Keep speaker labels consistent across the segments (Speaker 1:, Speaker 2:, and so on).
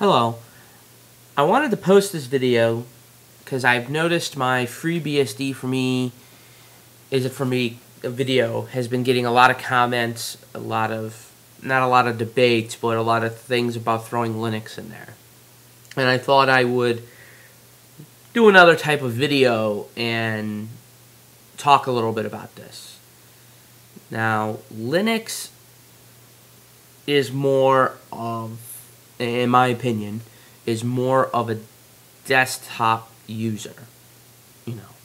Speaker 1: Hello. I wanted to post this video because I've noticed my FreeBSD a video has been getting a lot of comments, not a lot of debates, but a lot of things about throwing Linux in there. And I thought I would do another type of video and talk a little bit about this. Now, Linux is more of, in my opinion, is more of a desktop user. You know,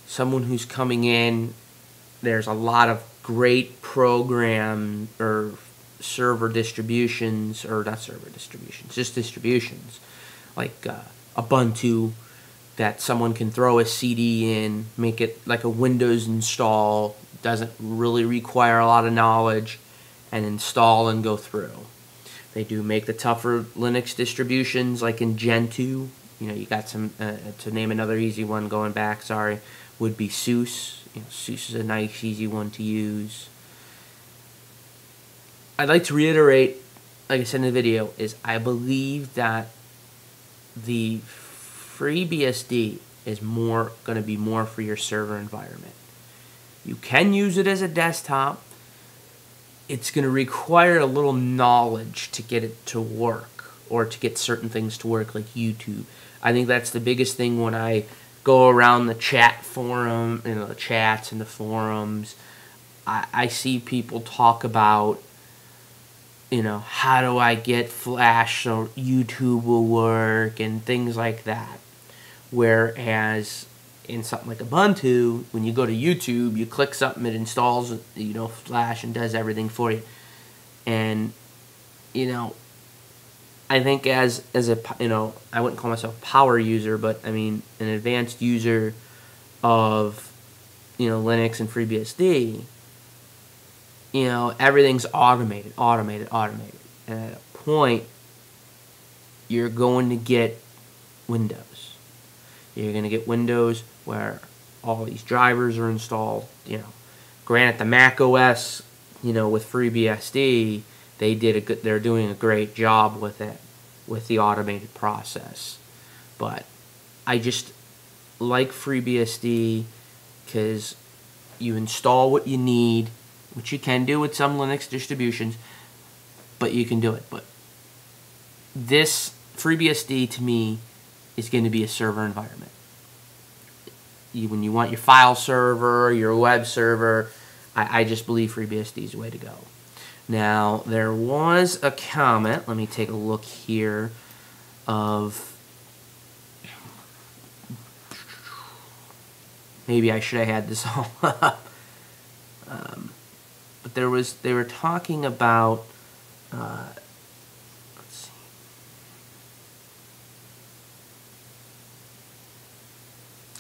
Speaker 1: someone who's coming in, there's a lot of great program or server distributions, or not server distributions, just distributions, like Ubuntu, that someone can throw a CD in, make it like a Windows install, doesn't really require a lot of knowledge, and install and go through. They do make the tougher Linux distributions, like in Gentoo. You know, you got some, to name another easy one going back, would be SUSE. You know, SUSE is a nice, easy one to use. I'd like to reiterate, like I said in the video, is I believe that the FreeBSD is going to be more for your server environment. You can use it as a desktop. It's going to require a little knowledge to get it to work, or to get certain things to work, like YouTube. I think that's the biggest thing when I go around the chat forum, you know, the chats and the forums. I see people talk about, you know, how do I get Flash so YouTube will work and things like that. Whereas in something like Ubuntu, when you go to YouTube, you click something, it installs, you know, Flash and does everything for you. And, you know, I think as a, you know, I wouldn't call myself a power user, but I mean an advanced user of, you know, Linux and FreeBSD, you know, everything's automated. And at a point, you're going to get Windows. You're going to get Windows where all these drivers are installed. You know, granted, the Mac OS, you know, with FreeBSD, they're doing a great job with it, with the automated process. But I just like FreeBSD because you install what you need, which you can do with some Linux distributions, but you can do it. But this FreeBSD, to me, is going to be a server environment. When you want your file server, your web server, I just believe FreeBSD is the way to go. Now, there was a comment, let me take a look here, of, maybe I should have had this all up. But they were talking about, let's see.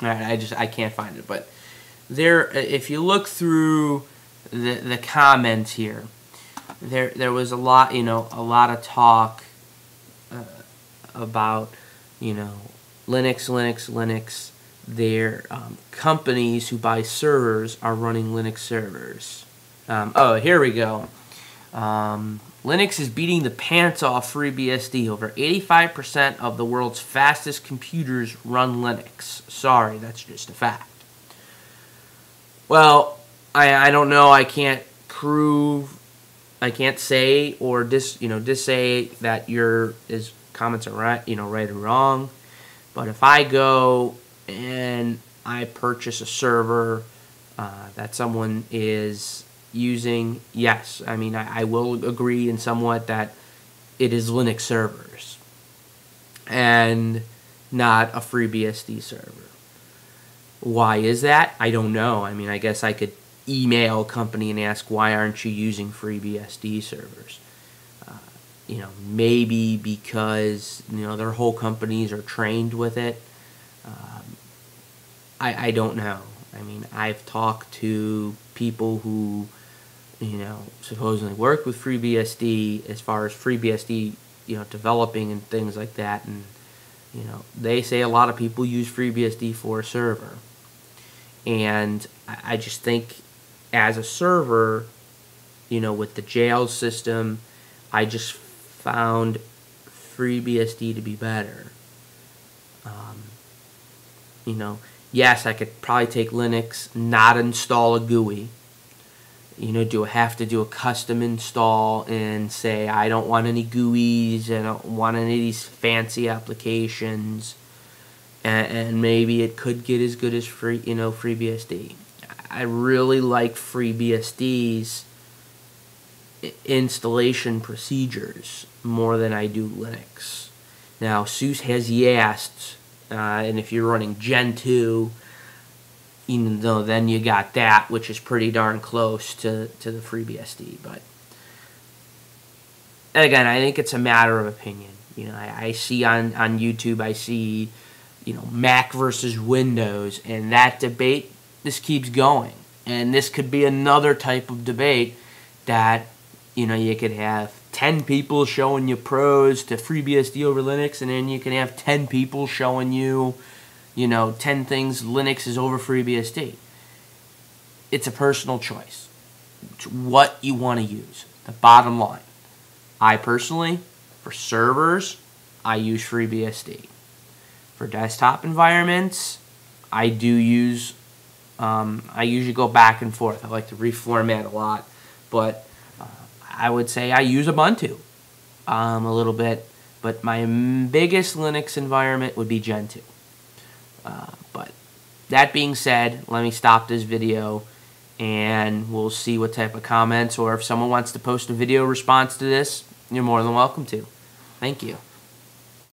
Speaker 1: Alright, I can't find it, but there, if you look through the comments here, there was a lot, you know, a lot of talk about, you know, Linux. Their companies who buy servers are running Linux servers. Oh, here we go. Linux is beating the pants off FreeBSD. Over 85% of the world's fastest computers run Linux. Sorry, that's just a fact. Well, I don't know. I can't prove. I can't say or just say that his comments are right, you know, right or wrong. But if I go and I purchase a server that someone is using, yes, I mean, I will agree in somewhat that it is Linux servers and not a FreeBSD server. Why is that? I don't know. I mean, I guess I could email a company and ask, why aren't you using FreeBSD servers? You know, maybe because, you know, their whole companies are trained with it. I don't know. I mean, I've talked to people who, you know, supposedly work with FreeBSD as far as FreeBSD, you know, developing and things like that, and, you know, they say a lot of people use FreeBSD for a server. And I just think as a server, you know, with the jail system, I just found FreeBSD to be better. You know, yes, I could probably take Linux, not install a GUI. You know, have to do a custom install and say I don't want any GUIs, I don't want any of these fancy applications, and maybe it could get as good as FreeBSD. I really like FreeBSD's installation procedures more than I do Linux. Now, Seuss has YAST, and if you're running Gen 2, even though then you got that, which is pretty darn close to the FreeBSD. But again, I think it's a matter of opinion. You know, I see on YouTube, I see, you know, Mac versus Windows, and that debate, this keeps going. And this could be another type of debate that, you know, you could have 10 people showing you pros to FreeBSD over Linux, and then you can have 10 people showing you, you know, 10 things Linux is over FreeBSD. It's a personal choice. It's what you want to use. The bottom line. I personally, for servers, I use FreeBSD. For desktop environments, I do use, I usually go back and forth. I like to reformat a lot, but I would say I use Ubuntu a little bit, but my biggest Linux environment would be Gen 2. But that being said, let me stop this video and we'll see what type of comments, or if someone wants to post a video response to this, you're more than welcome to. Thank you.